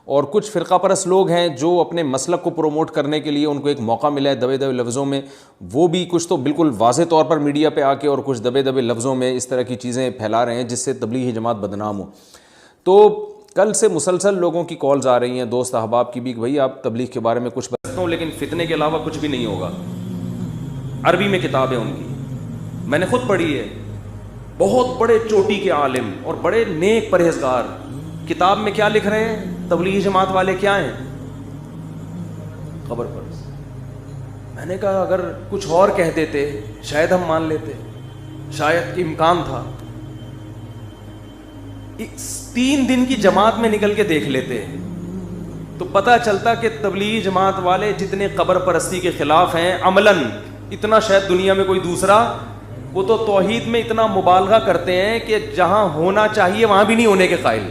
اور کچھ فرقہ پرست لوگ ہیں جو اپنے مسلک کو پروموٹ کرنے کے لیے ان کو ایک موقع ملا ہے دبے دبے لفظوں میں، وہ بھی کچھ تو بالکل واضح طور پر میڈیا پہ آ کے اور کچھ دبے دبے لفظوں میں اس طرح کی چیزیں پھیلا رہے ہیں جس سے تبلیغی جماعت بدنام ہو. تو کل سے مسلسل لوگوں کی کالز آ رہی ہیں، دوست احباب کی بھی، کہ بھائی آپ تبلیغ کے بارے میں کچھ بتاتا ہوں لیکن فتنے کے علاوہ کچھ بھی نہیں ہوگا. عربی میں کتاب ہے ان کی، میں نے خود پڑھی ہے، بہت بڑے چوٹی کے عالم اور بڑے نیک پرہیزگار. کتاب میں کیا لکھ رہے ہیں؟ تبلیغی جماعت والے کیا ہیں؟ قبر پرست. میں نے کہا اگر کچھ اور کہہ دیتے شاید ہم مان لیتے، شاید امکان تھا. 3 دن کی جماعت میں نکل کے دیکھ لیتے تو پتہ چلتا کہ تبلیغی جماعت والے جتنے قبر پرستی کے خلاف ہیں عملاً اتنا شاید دنیا میں کوئی دوسرا. وہ تو توحید میں اتنا مبالغہ کرتے ہیں کہ جہاں ہونا چاہیے وہاں بھی نہیں ہونے کے قائل.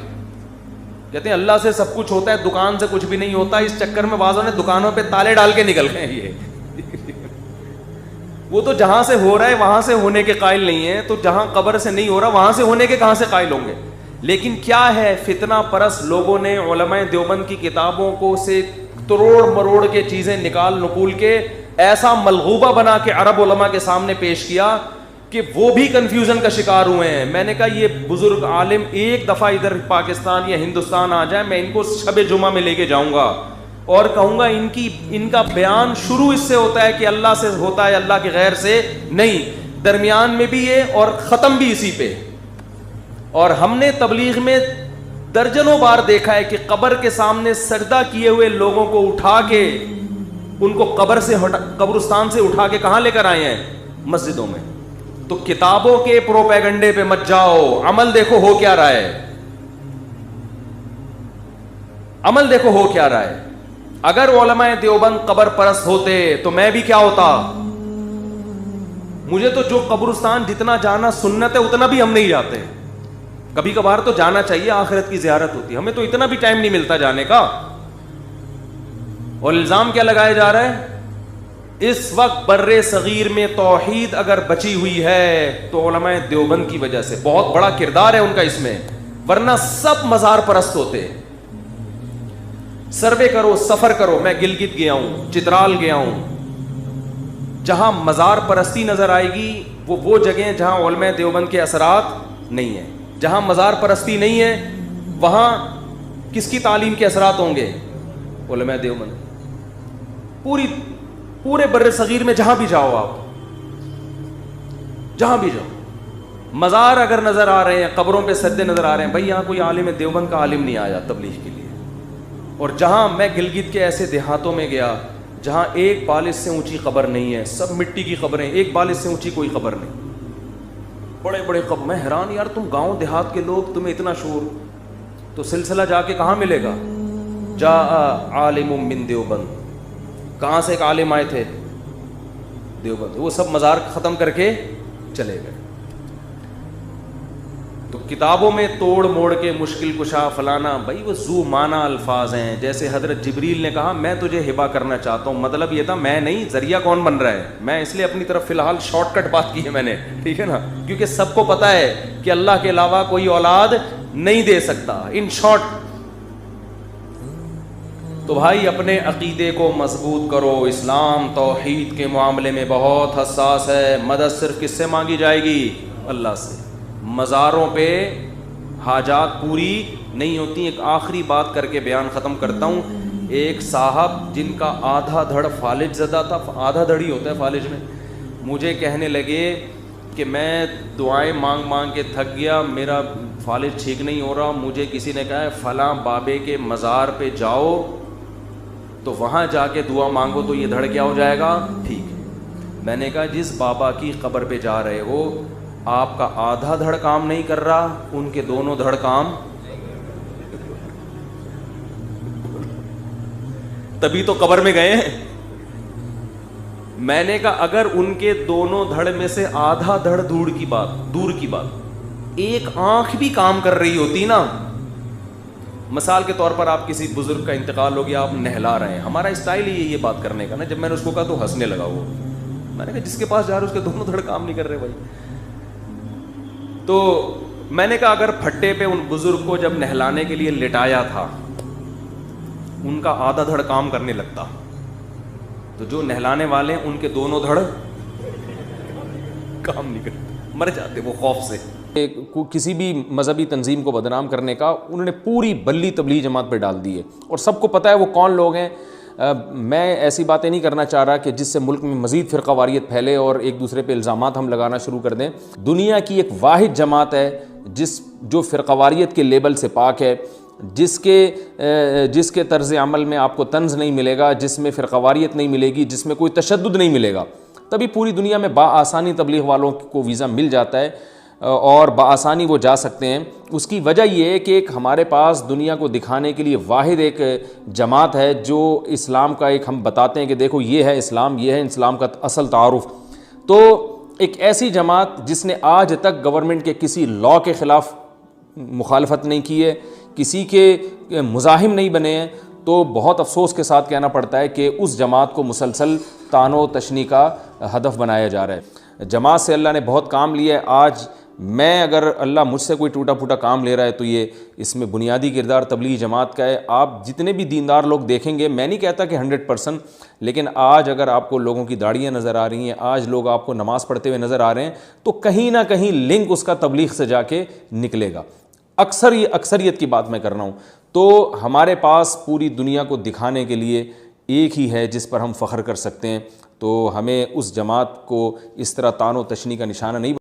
کہتے ہیں اللہ سے سب کچھ ہوتا ہے، دکان سے کچھ بھی نہیں ہوتا. اس چکر میں بعضوں نے دکانوں پہ تالے ڈال کے نکل گئے. یہ وہ تو جہاں سے ہو رہا ہے وہاں سے ہونے کے قائل نہیں ہیں، تو جہاں قبر سے نہیں ہو رہا وہاں سے ہونے کے کہاں سے قائل ہوں گے. لیکن کیا ہے، فتنہ پرست لوگوں نے علماء دیوبند کی کتابوں کو سے تروڑ مروڑ کے چیزیں نکال نقول کے ایسا ملغوبہ بنا کے عرب علماء کے سامنے پیش کیا کہ وہ بھی کنفیوژن کا شکار ہوئے ہیں. میں نے کہا یہ بزرگ عالم ایک دفعہ ادھر پاکستان یا ہندوستان آ جائے، میں ان کو شب جمعہ میں لے کے جاؤں گا اور کہوں گا ان کا بیان شروع اس سے ہوتا ہے کہ اللہ سے ہوتا ہے، اللہ کے غیر سے نہیں، درمیان میں بھی یہ اور ختم بھی اسی پہ. اور ہم نے تبلیغ میں درجنوں بار دیکھا ہے کہ قبر کے سامنے سجدہ کیے ہوئے لوگوں کو اٹھا کے ان کو قبرستان سے اٹھا کے کہاں لے کر آئے ہیں؟ مسجدوں میں. تو کتابوں کے پروپیگنڈے پہ مت جاؤ، عمل دیکھو ہو کیا رہا ہے، عمل دیکھو ہو کیا رہا ہے. اگر علماء دیوبند قبر پرست ہوتے تو میں بھی کیا ہوتا. مجھے تو جو قبرستان جتنا جانا سنت ہے اتنا بھی ہم نہیں جاتے. کبھی کبھار تو جانا چاہیے، آخرت کی زیارت ہوتی ہے، ہمیں تو اتنا بھی ٹائم نہیں ملتا جانے کا. اور الزام کیا لگایا جا رہا ہے؟ اس وقت بر صغیر میں توحید اگر بچی ہوئی ہے تو علماء دیوبند کی وجہ سے، بہت بڑا کردار ہے ان کا اس میں، ورنہ سب مزار پرست ہوتے. سروے کرو، سفر کرو، میں گلگت گیا ہوں، چترال گیا ہوں، جہاں مزار پرستی نظر آئے گی وہ جگہیں جہاں علماء دیوبند کے اثرات نہیں ہیں. جہاں مزار پرستی نہیں ہے وہاں کس کی تعلیم کے اثرات ہوں گے؟ علماء دیوبند. پورے بر صغیر میں جہاں بھی جاؤ، آپ جہاں بھی جاؤ، مزار اگر نظر آ رہے ہیں، قبروں پہ سجدے نظر آ رہے ہیں، بھائی یہاں کوئی عالم دیوبند کا عالم نہیں آیا تبلیغ کے لیے. اور جہاں میں گلگت کے ایسے دیہاتوں میں گیا جہاں ایک بالش سے اونچی قبر نہیں ہے، سب مٹی کی قبریں، ایک بالش سے اونچی کوئی قبر نہیں، بڑے بڑے قبر. میں حیران یار، تم گاؤں دیہات کے لوگ، تمہیں اتنا شعور. تو سلسلہ جا کے کہاں ملے گا؟ جاء عالم من دیوبند. کہاں سے ایک عالم آئے تھے؟ دیوبند. وہ سب مزار ختم کر کے چلے گئے. تو کتابوں میں توڑ موڑ کے مشکل کشا فلانا، بھائی وہ ذو معنی الفاظ ہیں. جیسے حضرت جبریل نے کہا میں تجھے ہبہ کرنا چاہتا ہوں، مطلب یہ تھا میں نہیں، ذریعہ کون بن رہا ہے؟ میں. اس لیے اپنی طرف فی الحال شارٹ کٹ بات کی ہے میں نے، ٹھیک ہے نا، کیونکہ سب کو پتا ہے کہ اللہ کے علاوہ کوئی اولاد نہیں دے سکتا. ان شارٹ تو بھائی اپنے عقیدے کو مضبوط کرو. اسلام توحید کے معاملے میں بہت حساس ہے. مدد صرف کس سے مانگی جائے گی؟ اللہ سے. مزاروں پہ حاجات پوری نہیں ہوتی. ایک آخری بات کر کے بیان ختم کرتا ہوں. ایک صاحب جن کا آدھا دھڑ فالج زدہ تھا، آدھا دھڑ ہی ہوتا ہے فالج میں، مجھے کہنے لگے کہ میں دعائیں مانگ مانگ کے تھک گیا، میرا فالج ٹھیک نہیں ہو رہا. مجھے کسی نے کہا ہے فلاں بابے کے مزار پہ جاؤ تو وہاں جا کے دعا مانگو تو یہ دھڑ کیا ہو جائے گا، ٹھیک ہے. میں نے کہا جس بابا کی قبر پہ جا رہے ہو آپ کا آدھا دھڑ کام نہیں کر رہا، ان کے دونوں دھڑ کام، تبھی تو قبر میں گئے ہیں. میں نے کہا اگر ان کے دونوں دھڑ میں سے آدھا دھڑ دور کی بات ایک آنکھ بھی کام کر رہی ہوتی نا، مثال کے طور پر آپ کسی بزرگ کا انتقال ہو گیا، آپ نہلا رہے ہیں، ہمارا اسٹائل ہی یہ بات کرنے کا نا. جب میں نے اس کو کہا تو ہنسنے لگا. وہ میں نے کہا جس کے پاس جا رہے اس کے دونوں دھڑ کام نہیں کر رہے بھائی. تو میں نے کہا اگر پھٹے پہ ان بزرگ کو جب نہلانے کے لیے لٹایا تھا ان کا آدھا دھڑ کام کرنے لگتا، تو جو نہلانے والے ہیں ان کے دونوں دھڑ کام نہیں کرتے، مر جاتے وہ خوف سے۔ کسی بھی مذہبی تنظیم کو بدنام کرنے کا انہوں نے پوری بلی تبلیغ جماعت پہ ڈال دی ہے، اور سب کو پتہ ہے وہ کون لوگ ہیں۔ میں ایسی باتیں نہیں کرنا چاہ رہا کہ جس سے ملک میں مزید فرقہ واریت پھیلے اور ایک دوسرے پہ الزامات ہم لگانا شروع کر دیں۔ دنیا کی ایک واحد جماعت ہے جو فرقہ واریت کے لیبل سے پاک ہے، جس کے طرز عمل میں آپ کو طنز نہیں ملے گا، جس میں فرقہ واریت نہیں ملے گی، جس میں کوئی تشدد نہیں ملے گا، تبھی پوری دنیا میں بآسانی تبلیغ والوں کو ویزا مل جاتا ہے اور بآسانی وہ جا سکتے ہیں۔ اس کی وجہ یہ ہے کہ ایک ہمارے پاس دنیا کو دکھانے کے لیے واحد ایک جماعت ہے جو اسلام کا ایک ہم بتاتے ہیں کہ دیکھو یہ ہے اسلام، یہ ہے اسلام کا اصل تعارف۔ تو ایک ایسی جماعت جس نے آج تک گورنمنٹ کے کسی لاء کے خلاف مخالفت نہیں کی ہے، کسی کے مزاحم نہیں بنے ہیں، تو بہت افسوس کے ساتھ کہنا پڑتا ہے کہ اس جماعت کو مسلسل طعن و تشنیع کا ہدف بنایا جا رہا ہے۔ جماعت سے اللہ نے بہت کام لیا ہے۔ آج میں اگر اللہ مجھ سے کوئی ٹوٹا پھوٹا کام لے رہا ہے تو یہ اس میں بنیادی کردار تبلیغ جماعت کا ہے۔ آپ جتنے بھی دیندار لوگ دیکھیں گے، میں نہیں کہتا کہ 100%، لیکن آج اگر آپ کو لوگوں کی داڑیاں نظر آ رہی ہیں، آج لوگ آپ کو نماز پڑھتے ہوئے نظر آ رہے ہیں، تو کہیں نہ کہیں لنک اس کا تبلیغ سے جا کے نکلے گا۔ اکثریت کی بات میں کر رہا ہوں۔ تو ہمارے پاس پوری دنیا کو دکھانے کے لیے ایک ہی ہے جس پر ہم فخر کر سکتے ہیں، تو ہمیں اس جماعت کو اس طرح طعن و تشنیع کا نشانہ نہیں